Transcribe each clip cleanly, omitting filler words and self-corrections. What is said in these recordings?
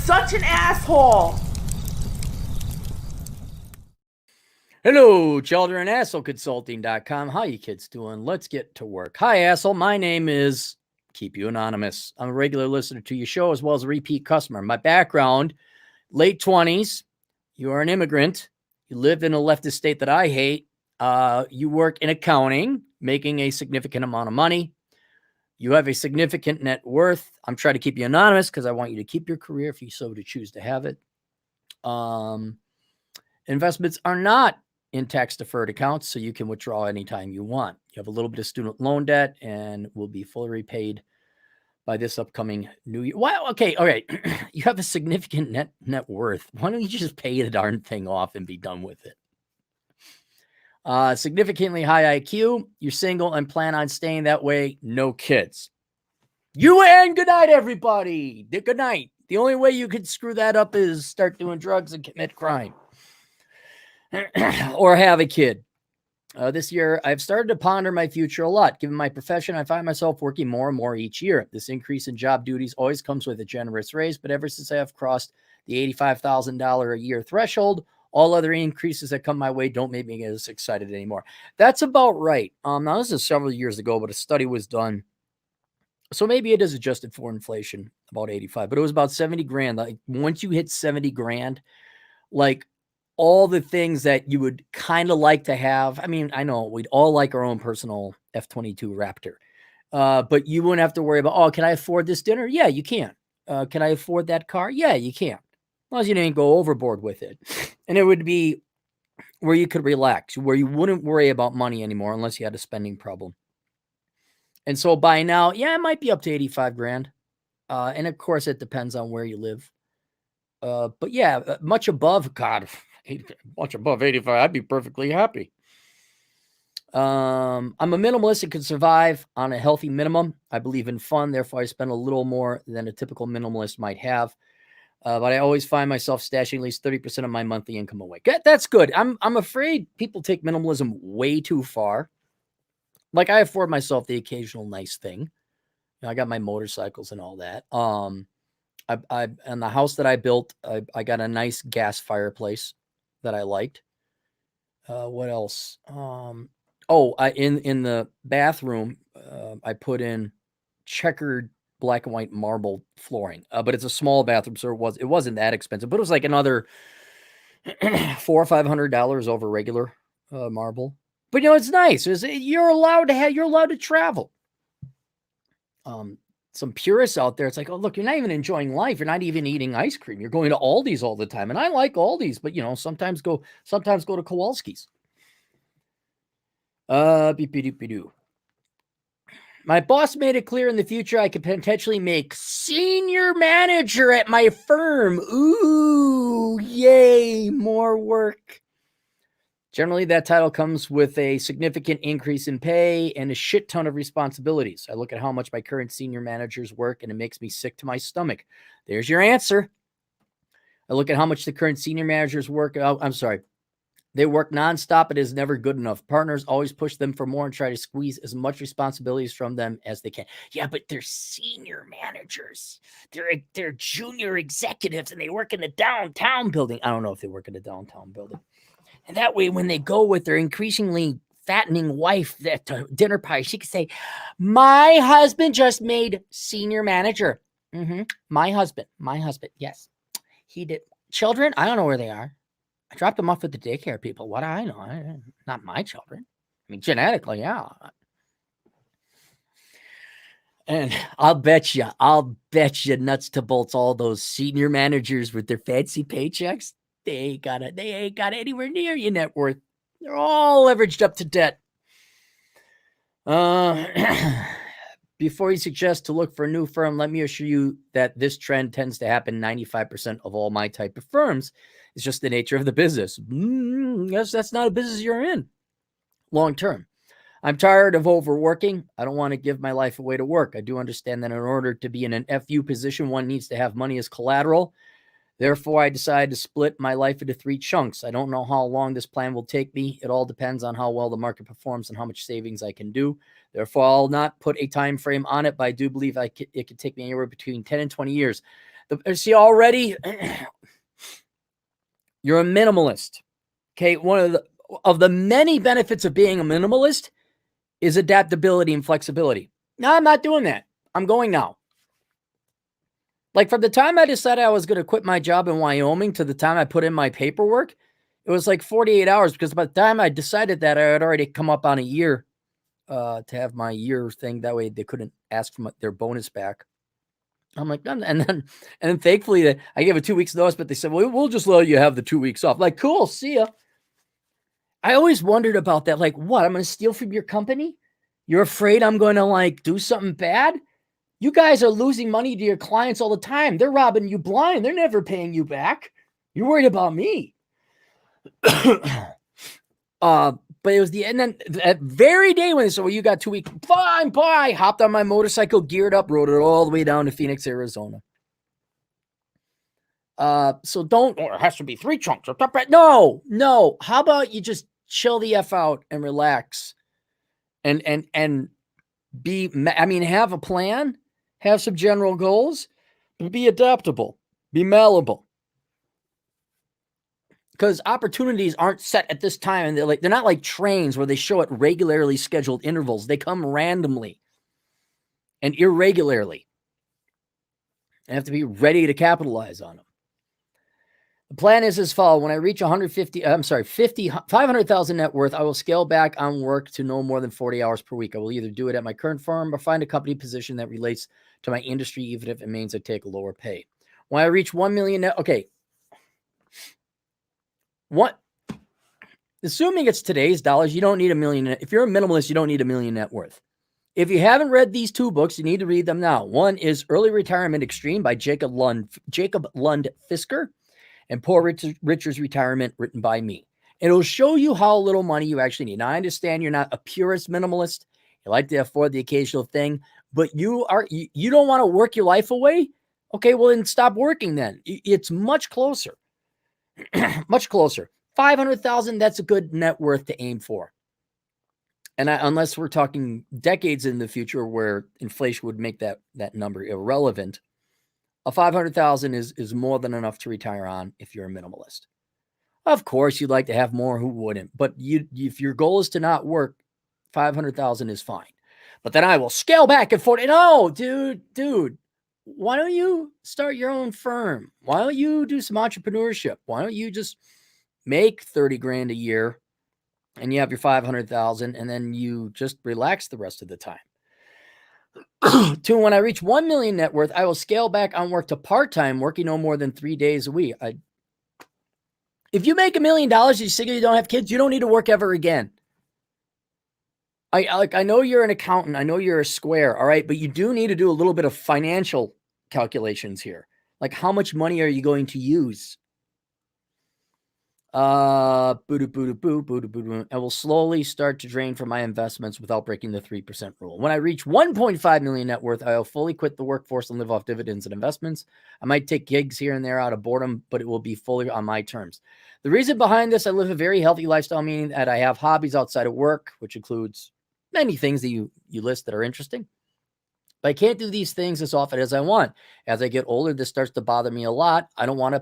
such an asshole. Hello, children, assholeconsulting.com. How you kids doing? Let's get to work. Hi, asshole. My name is Keep You Anonymous. I'm a regular listener to your show as well as a repeat customer. My background, late 20s. You are an immigrant. You live in a leftist state that I hate. You work in accounting, making a significant amount of money. You have a significant net worth. I'm trying to keep you anonymous because I want you to keep your career if you so to choose to have it. Investments are not in tax-deferred accounts, so you can withdraw anytime you want. You have a little bit of student loan debt and will be fully repaid by this upcoming new year. Well, okay, all right. You have a significant net worth. Why don't you just pay the darn thing off and be done with it? Significantly high IQ. You're single and plan on staying that way. No kids. You win. Good night, everybody. Good night. The only way you could screw that up is start doing drugs and commit crime. Or have a kid. This year, I've started to ponder my future a lot. Given my profession, I find myself working more and more each year. This increase in job duties always comes with a generous raise, but ever since I have crossed the $85,000 a year threshold, all other increases that come my way don't make me as excited anymore. That's about right. Now, this is several years ago, but a study was done. So maybe it is adjusted for inflation, about 85, but it was about 70 grand. Like once you hit 70 grand, like all the things that you would kind of like to have. I mean, I know we'd all like our own personal F-22 Raptor, but you wouldn't have to worry about, oh, can I afford this dinner? Yeah, you can. Can I afford that car? Yeah, you can. As long as you didn't go overboard with it. And it would be where you could relax, where you wouldn't worry about money anymore unless you had a spending problem. And so by now, yeah, it might be up to 85 grand. And of course, it depends on where you live. But yeah, much above, God, much above 85, I'd be perfectly happy. I'm a minimalist and can survive on a healthy minimum. I believe in fun, therefore I spend a little more than a typical minimalist might have. But I always find myself stashing at least 30% of my monthly income away. That's good. I'm afraid people take minimalism way too far. Like I afford myself the occasional nice thing. You know, I got my motorcycles and all that. I in the house that I built, I got a nice gas fireplace that I liked. What else? In the bathroom, I put in checkered black and white marble flooring. But it's a small bathroom, so it wasn't that expensive. But it was like another $400 or $500 over regular marble. But you know, it's nice. You're allowed to travel. Some purists out there, it's like, oh, look, you're not even enjoying life. You're not even eating ice cream. You're going to Aldi's all the time. And I like Aldi's, but you know, sometimes go to Kowalski's. Beep-a-doop-a-doo. My boss made it clear in the future I could potentially make senior manager at my firm. Ooh, yay, more work. Generally, that title comes with a significant increase in pay and a shit ton of responsibilities. I look at how much my current senior managers work, and it makes me sick to my stomach. There's your answer. I look at how much the current senior managers work. I'm sorry. They work nonstop. It is never good enough. Partners always push them for more and try to squeeze as much responsibilities from them as they can. Yeah, but they're senior managers. They're junior executives, and they work in the downtown building. I don't know if they work in the downtown building. And that way, when they go with their increasingly fattening wife at the dinner party, she could say, my husband just made senior manager. Mm-hmm. My husband. Yes, he did. Children, I don't know where they are. I dropped them off at the daycare people. What do I know? Not my children. I mean, genetically, yeah. And I'll bet you nuts to bolts all those senior managers with their fancy paychecks, they ain't got anywhere near your net worth. They're all leveraged up to debt. Before you suggest to look for a new firm, let me assure you that this trend tends to happen 95% of all my type of firms. It's just the nature of the business. Yes, that's not a business you're in long term. I'm tired of overworking. I don't want to give my life away to work. I do understand that in order to be in an FU position, one needs to have money as collateral. Therefore, I decided to split my life into 3 chunks. I don't know how long this plan will take me. It all depends on how well the market performs and how much savings I can do. Therefore, I'll not put a time frame on it, but I do believe it could take me anywhere between 10 and 20 years. See, already you're a minimalist. Okay. One of the many benefits of being a minimalist is adaptability and flexibility. No, I'm not doing that. I'm going now. Like from the time I decided I was going to quit my job in Wyoming to the time I put in my paperwork, it was like 48 hours because by the time I decided that, I had already come up on a year to have my year thing. That way they couldn't ask for their bonus back. I'm like, and then thankfully I gave a 2 weeks notice, but they said, well, we'll just let you have the 2 weeks off. Like, cool, see ya. I always wondered about that. Like, what? I'm going to steal from your company? You're afraid I'm going to like do something bad? You guys are losing money to your clients all the time. They're robbing you blind. They're never paying you back. You're worried about me. But it was and then that very day when they said, well, you got 2 weeks, fine, bye. Hopped on my motorcycle, geared up, rode it all the way down to Phoenix, Arizona. So don't, it has to be 3 chunks. No. How about you just chill the F out and relax and have a plan, have some general goals, but be adaptable, be malleable. Because opportunities aren't set at this time, and they're not like trains where they show at regularly scheduled intervals. They come randomly and irregularly. You have to be ready to capitalize on them. The plan is as follows. When I reach 500,000 net worth, I will scale back on work to no more than 40 hours per week. I will either do it at my current firm or find a company position that relates to my industry, even if it means I take a lower pay. When I reach 1 million net, okay. What? Assuming it's today's dollars, you don't need $1 million. If you're a minimalist, you don't need $1 million net worth. If you haven't read these 2 books, you need to read them now. One is Early Retirement Extreme by Jacob Lund Fisker, and Poor Richard's Retirement, written by me. It'll show you how little money you actually need. Now, I understand you're not a purist minimalist. You like to afford the occasional thing, but you don't want to work your life away? Okay, well, then stop working then. It's much closer. Much closer. 500,000, that's a good net worth to aim for. And unless we're talking decades in the future where inflation would make that number irrelevant, a 500,000 is more than enough to retire on if you're a minimalist. Of course, you'd like to have more. Who wouldn't? But if your goal is to not work, 500,000 is fine. But then I will scale back at 40. No, dude. Why don't you start your own firm? Why don't you do some entrepreneurship? Why don't you just make 30 grand a year and you have your 500,000 and then you just relax the rest of the time? 2, when I reach 1 million net worth, I will scale back on work to part-time, working no more than 3 days a week. If you make $1 million, you say you don't have kids, you don't need to work ever again. I know you're an accountant. I know you're a square. All right. But you do need to do a little bit of financial calculations here. Like, how much money are you going to use? I will slowly start to drain from my investments without breaking the 3% rule. When I reach 1.5 million net worth, I will fully quit the workforce and live off dividends and investments. I might take gigs here and there out of boredom, but it will be fully on my terms. The reason behind this, I live a very healthy lifestyle, meaning that I have hobbies outside of work, which includes many things that you list that are interesting. But I can't do these things as often as I want. As I get older, this starts to bother me a lot. I don't want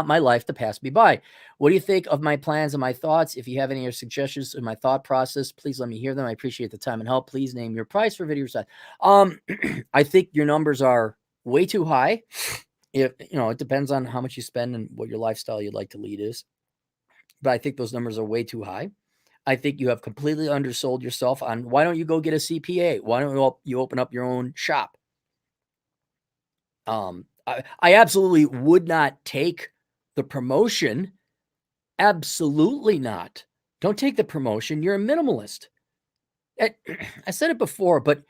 my life to pass me by. What do you think of my plans and my thoughts? If you have any suggestions in my thought process, please let me hear them. I appreciate the time and help. Please name your price for video side. I think your numbers are way too high. It depends on how much you spend and what your lifestyle you'd like to lead is. But I think those numbers are way too high. I think you have completely undersold yourself on why don't you go get a CPA? Why don't you open up your own shop? I absolutely would not take the promotion. Absolutely not. Don't take the promotion. You're a minimalist. I said it before, but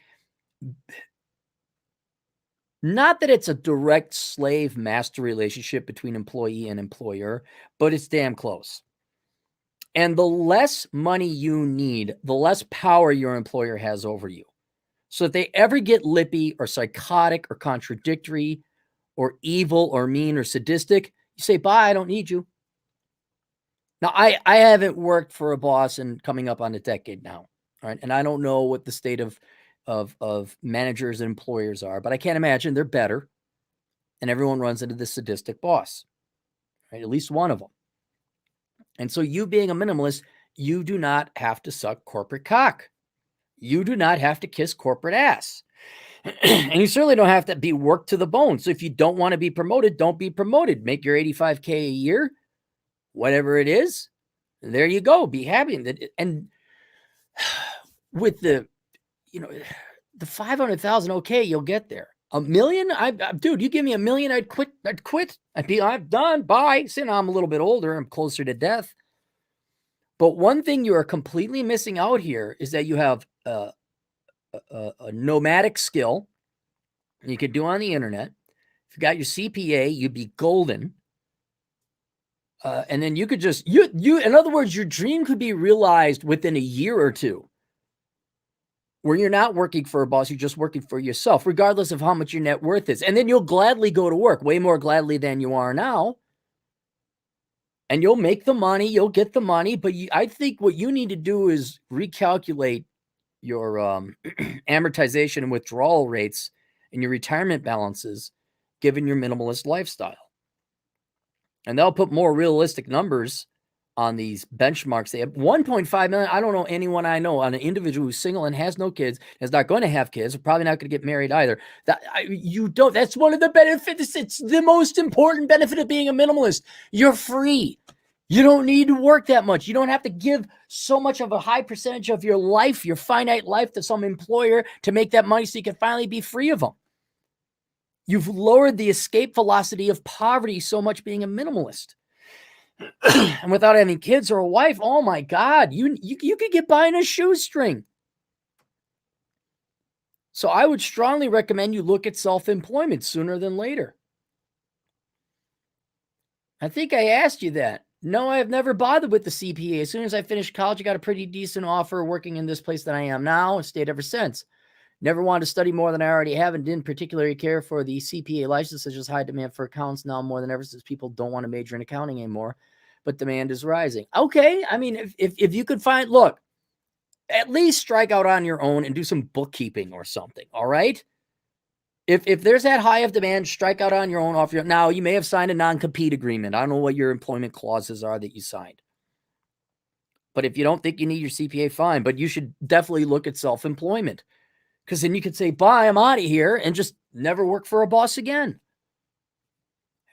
not that it's a direct slave-master relationship between employee and employer, but it's damn close. And the less money you need, the less power your employer has over you. So if they ever get lippy or psychotic or contradictory or evil or mean or sadistic, you say, bye, I don't need you. Now, I haven't worked for a boss in coming up on a decade now, right? And I don't know what the state of managers and employers are, but I can't imagine they're better. and everyone runs into this sadistic boss, right? At least one of them. And so you being a minimalist, you do not have to suck corporate cock. You do not have to kiss corporate ass. And you certainly don't have to be worked to the bone. So if you don't want to be promoted, don't be promoted. Make your $85K a year, whatever it is. There you go. Be happy. And with the, the 500,000, okay, you'll get there. $1 million? Dude, you give me $1 million, I'd quit. I'm done. Bye. See, now I'm a little bit older. I'm closer to death. But one thing you are completely missing out here is that you have a nomadic skill you could do on the internet. If you got your CPA, you'd be golden. And then you could just, in other words, your dream could be realized within a year or two, where you're not working for a boss, you're just working for yourself, regardless of how much your net worth is. And then you'll gladly go to work, way more gladly than you are now. And you'll make the money, you'll get the money. But I think what you need to do is recalculate your amortization and withdrawal rates and your retirement balances, given your minimalist lifestyle. And they'll put more realistic numbers on these benchmarks. They have 1.5 million. I don't know anyone I know on an individual who's single and has no kids, is not going to have kids, probably not going to get married either. That's one of the benefits. It's the most important benefit of being a minimalist. You're free. You don't need to work that much. You don't have to give so much of a high percentage of your life, your finite life, to some employer to make that money so you can finally be free of them. You've lowered the escape velocity of poverty so much being a minimalist. And without having kids or a wife, oh my God, you could get by in a shoestring. So I would strongly recommend you look at self-employment sooner than later. I think I asked you that. No, I have never bothered with the CPA. As soon as I finished college, I got a pretty decent offer working in this place that I am now and stayed ever since. Never wanted to study more than I already have and didn't particularly care for the CPA license, such as high demand for accounts now more than ever, since people don't want to major in accounting anymore, but demand is rising. Okay, I mean, if you could find, look, at least strike out on your own and do some bookkeeping or something, all right? If there's that high of demand, strike out on your own. Now, you may have signed a non-compete agreement. I don't know what your employment clauses are that you signed. But if you don't think you need your CPA, fine. But you should definitely look at self-employment. Because then you could say, bye, I'm out of here, and just never work for a boss again.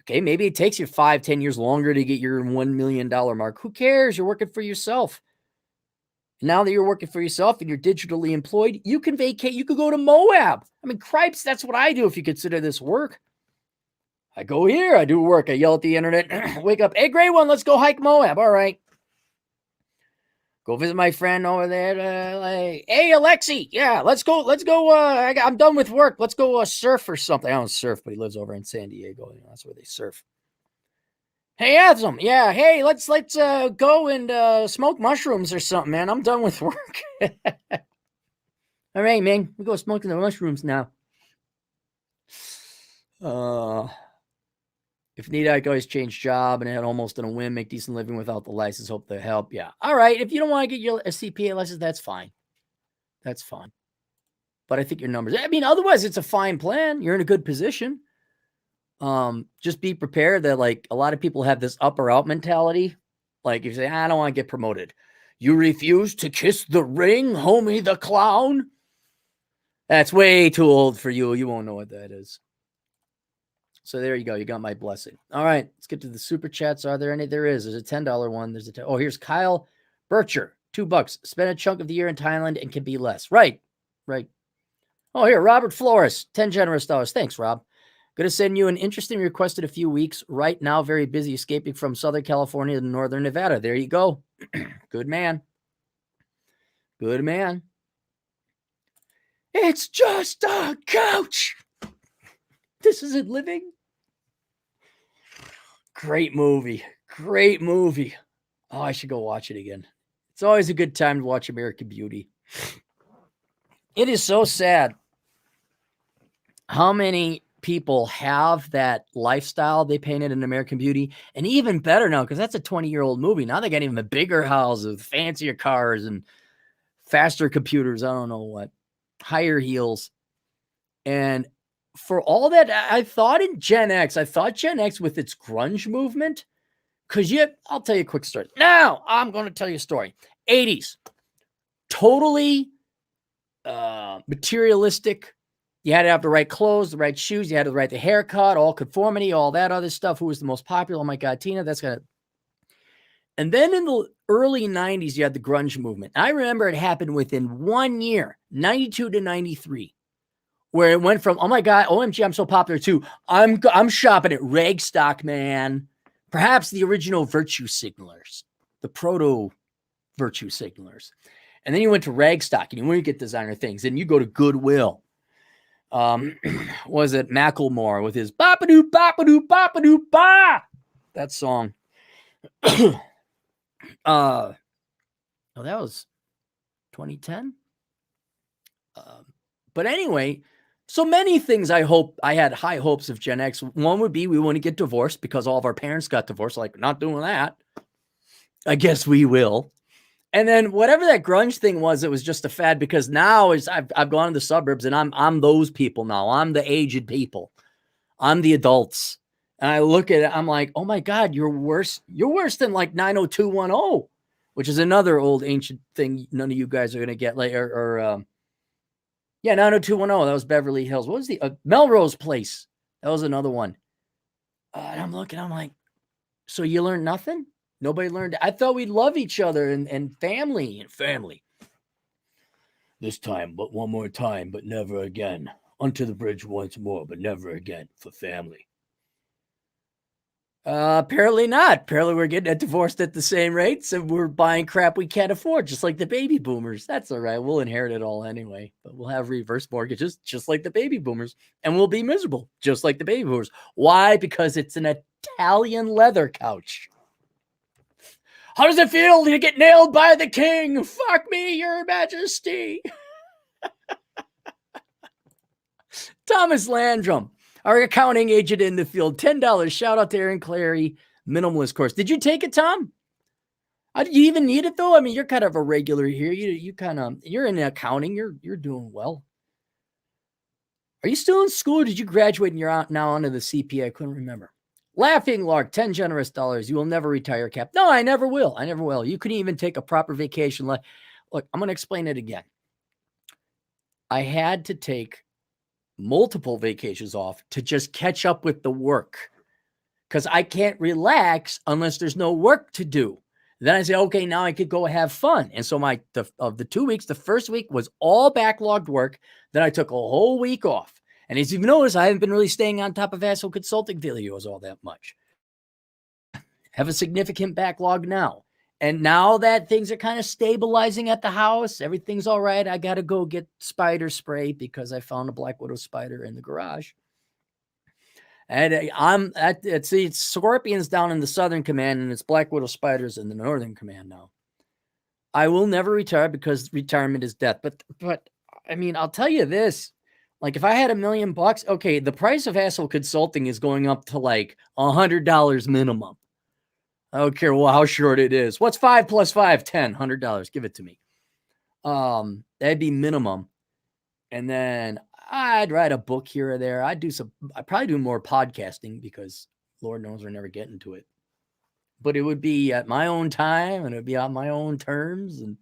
Okay, maybe it takes you 5-10 years longer to get your $1 million mark. Who cares? You're working for yourself. Now that you're working for yourself and you're digitally employed, you can vacate. You could go to Moab. I mean, cripes, that's what I do if you consider this work. I go here, I do work. I yell at the internet, wake up, hey, great one, let's go hike Moab. All right. Go visit my friend over there. Hey, Alexi, yeah, let's go. I'm done with work. Let's go surf or something. I don't surf, but he lives over in San Diego. That's where they surf. Hey, Adam, yeah, hey, let's go and smoke mushrooms or something, man. I'm done with work. All right, man, we go smoking the mushrooms now. If need, I could always change job and almost on a whim, make decent living without the license. Hope they help. Yeah. All right. If you don't want to get a CPA license, that's fine. That's fine. But I think your numbers, I mean, otherwise it's a fine plan. You're in a good position. Just be prepared that like a lot of people have this up or out mentality. Like if you say, I don't want to get promoted. You refuse to kiss the ring, homie the clown. That's way too old for you. You won't know what that is. So there you go. You got my blessing. All right. Let's get to the super chats. Are there any? There is. There's a $10 one. There's a oh, here's Kyle Bircher. $2. Spend a chunk of the year in Thailand and can be less. Right. Right. Oh, here. Robert Flores. 10 generous dollars. Thanks, Rob. Going to send you an interesting request in a few weeks. Right now, very busy escaping from Southern California to Northern Nevada. There you go. Good man. Good man. It's just a couch. This isn't living. Great movie. Great movie. Oh, I should go watch it again. It's always a good time to watch American Beauty. It is so sad how many people have that lifestyle they painted in American Beauty. And even better now, because that's a 20-year-old movie. Now they got even a bigger house with fancier cars and faster computers. I don't know what. Higher heels. And for all that, I thought in Gen X, with its grunge movement, because I'll tell you a quick story. Now, I'm going to tell you a story. 80s, totally materialistic. You had to have the right clothes, the right shoes. You had to the right haircut, all conformity, all that other stuff. Who was the most popular? Oh my God, Tina, that's going to. And then in the early 90s, you had the grunge movement. I remember it happened within 1 year, 92 to 93. Where it went from, oh my God, OMG, I'm so popular too. I'm shopping at Ragstock, man. Perhaps the original virtue signalers, the proto virtue signalers. And then you went to Ragstock and you wouldn't get designer things. And you go to Goodwill. Was it Macklemore with his bop-a-doo, bop-a-doo, bop-a-doo, ba? That song. Oh, that was 2010. But anyway, so many things I had high hopes of Gen X. One would be we want to get divorced because all of our parents got divorced. Like, not doing that. I guess we will. And then whatever that grunge thing was, it was just a fad because now I've gone to the suburbs and I'm those people now. I'm the aged people. I'm the adults. And I look at it, I'm like, oh my God, you're worse. You're worse than like 90210, which is another old ancient thing none of you guys are going to get later. Yeah, 90210. That was Beverly Hills. What was the Melrose Place? That was another one. And I'm looking, I'm like, so you learned nothing? Nobody learned. I thought we'd love each other and family. This time, but one more time, but never again. Unto the bridge once more, but never again for family. Apparently not. Apparently we're getting divorced at the same rates and we're buying crap we can't afford, just like the baby boomers. That's all right. We'll inherit it all anyway, but we'll have reverse mortgages just like the baby boomers and we'll be miserable just like the baby boomers. Why? Because it's an Italian leather couch. How does it feel to get nailed by the king? Fuck me, your majesty. Thomas Landrum, our accounting agent in the field, $10. Shout out to Aaron Clary, Minimalist course. Did you take it, Tom? Do you even need it though? I mean, you're kind of a regular here. You're in accounting. You're doing well. Are you still in school? Or did you graduate and you're now onto the CPA? I couldn't remember. Laughing Lark, 10 generous dollars. You will never retire, Cap. No, I never will. You couldn't even take a proper vacation. Look, I'm going to explain it again. I had to take multiple vacations off to just catch up with the work because I can't relax unless there's no work to do. Then I say, okay, now I could go have fun. And so of the 2 weeks, the first week was all backlogged work. Then I took a whole week off. And as you've noticed, I haven't been really staying on top of asshole consulting videos all that much. Have a significant backlog now. And now that things are kind of stabilizing at the house, everything's all right. I got to go get spider spray because I found a black widow spider in the garage. And it's scorpions down in the Southern Command and it's black widow spiders in the Northern Command now. I will never retire because retirement is death. But I mean, I'll tell you this. Like if I had $1 million, okay, the price of asshole consulting is going up to like $100 minimum. I don't care how short it is. What's 5 plus 5? 10, $100. Give it to me. That'd be minimum. And then I'd write a book here or there. I'd probably do more podcasting because Lord knows we're never getting to it. But it would be at my own time and it would be on my own terms. And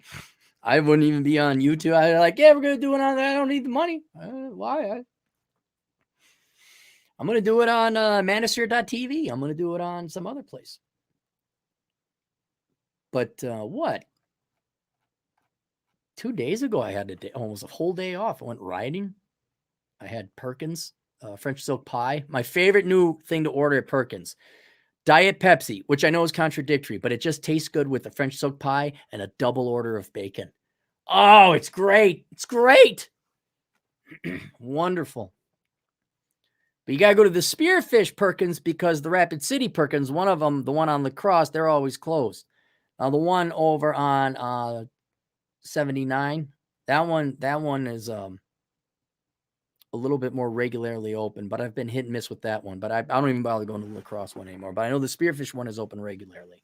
I wouldn't even be on YouTube. I'd like, yeah, we're going to do it on that. I don't need the money. Why? I'm going to do it on Manosphere.tv. I'm going to do it on some other place. But what? 2 days ago, I had almost a whole day off. I went riding. I had Perkins, French silk pie. My favorite new thing to order at Perkins. Diet Pepsi, which I know is contradictory, but it just tastes good with the French silk pie and a double order of bacon. Oh, it's great. It's great. Wonderful. But you got to go to the Spearfish Perkins because the Rapid City Perkins, one of them, the one on La Crosse, they're always closed. Now, the one over on 79, that one is a little bit more regularly open, but I've been hit and miss with that one. But I don't even bother going to the La Crosse one anymore. But I know the Spearfish one is open regularly.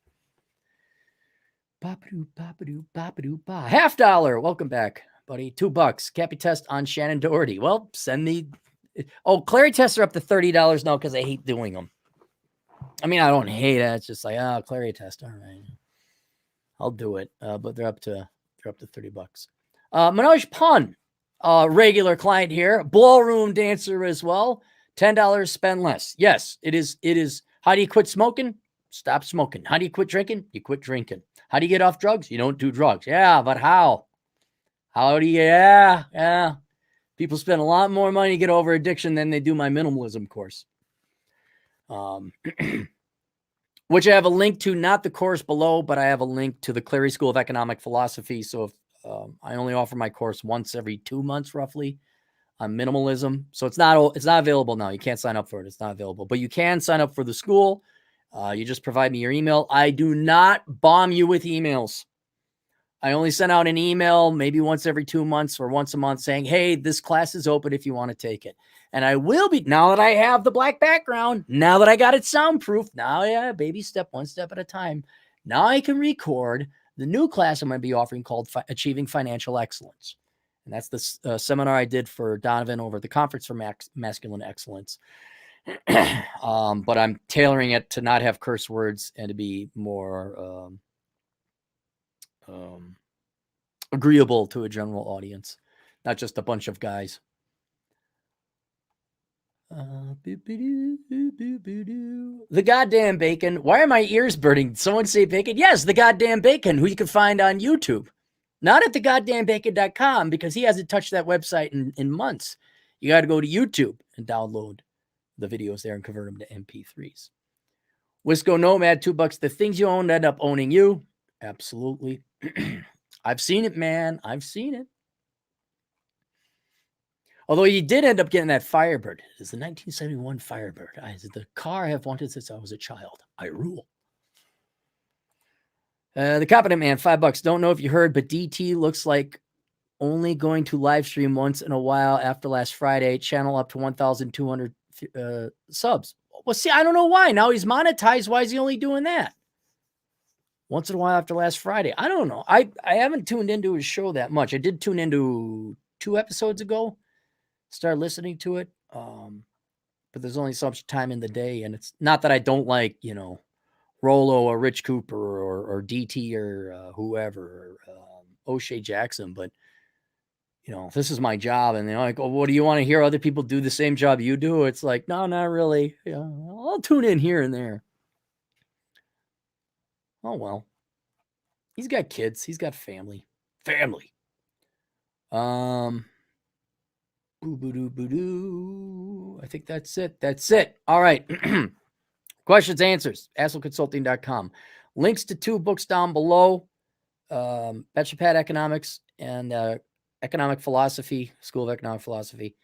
Bop-a-doo, bop-a-doo, bop-a-doo, ba. $50. Welcome back, buddy. $2. Cappy test on Shannon Doherty. Well, send me Oh, Clary tests are up to $30 now because I hate doing them. I mean, I don't hate it. It's just like, Clary test. All right, I'll do it. But they're up to $30. Manoj Pun, regular client here, ballroom dancer as well. $10, spend less. Yes, it is. It is. How do you quit smoking? Stop smoking. How do you quit drinking? You quit drinking. How do you get off drugs? You don't do drugs. Yeah, but how? How do you? Yeah. People spend a lot more money to get over addiction than they do my minimalism course. Which I have a link to, not the course below, but I have a link to the Clary School of Economic Philosophy. So if I only offer my course once every 2 months, roughly, on minimalism. So it's not available now. You can't sign up for it. It's not available, but you can sign up for the school. You just provide me your email. I do not bomb you with emails. I only send out an email maybe once every 2 months or once a month saying, hey, this class is open if you want to take it. And I will be, now that I have the black background, now that I got it soundproof, now, baby step, one step at a time. Now I can record the new class I'm going to be offering called Achieving Financial Excellence. And that's the seminar I did for Donovan over at the Conference for Masculine Excellence. But I'm tailoring it to not have curse words and to be more agreeable to a general audience, not just a bunch of guys. The goddamn bacon. Why are my ears burning? Someone say bacon? Yes, the goddamn bacon, who you can find on YouTube. Not at thegoddamnbacon.com, because he hasn't touched that website in months. You got to go to YouTube and download the videos there and convert them to MP3s. Wisco Nomad, $2. The things you own end up owning you. Absolutely. I've seen it, man. I've seen it. Although you did end up getting that Firebird. It's the 1971 Firebird. The car I have wanted since I was a child. I rule. The Competent Man, $5. Don't know if you heard, but DT looks like only going to live stream once in a while after last Friday. Channel up to 1,200 subs. Well, see, I don't know why. Now he's monetized. Why is he only doing that? Once in a while after last Friday. I don't know. I haven't tuned into his show that much. I did tune into 2 episodes ago. Start listening to it. But there's only so much time in the day. And it's not that I don't like, Rollo or Rich Cooper or DT or whoever, O'Shea Jackson. But, this is my job. And they're like, oh, what do you want to hear other people do the same job you do? It's like, no, not really. I'll tune in here and there. Oh, well. He's got kids. He's got family. Family. Boo-boo-doo-boo-doo. I think that's it. That's it. All right. Questions, answers. AssleConsulting.com. Links to 2 books down below. Bachelor Pad Economics and Economic Philosophy, School of Economic Philosophy.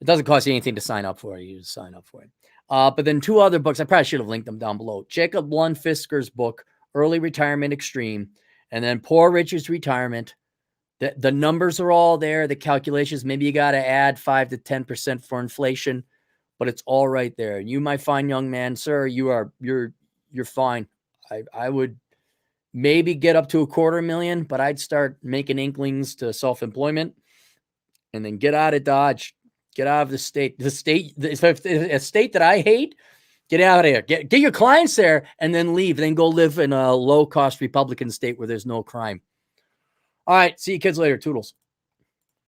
It doesn't cost you anything to sign up for it. You just sign up for it. But then 2 other books. I probably should have linked them down below. Jacob Lundfisker's book, Early Retirement Extreme, and then Poor Richard's Retirement. The numbers are all there. The calculations, maybe you got to add 5 to 10% for inflation, but it's all right there. You, my fine young man, sir, you're fine. I would maybe get up to $250,000, but I'd start making inklings to self-employment and then get out of Dodge, get out of the state. A state that I hate, get out of there. Get your clients there and then leave. Then go live in a low-cost Republican state where there's no crime. All right. See you kids later. Toodles.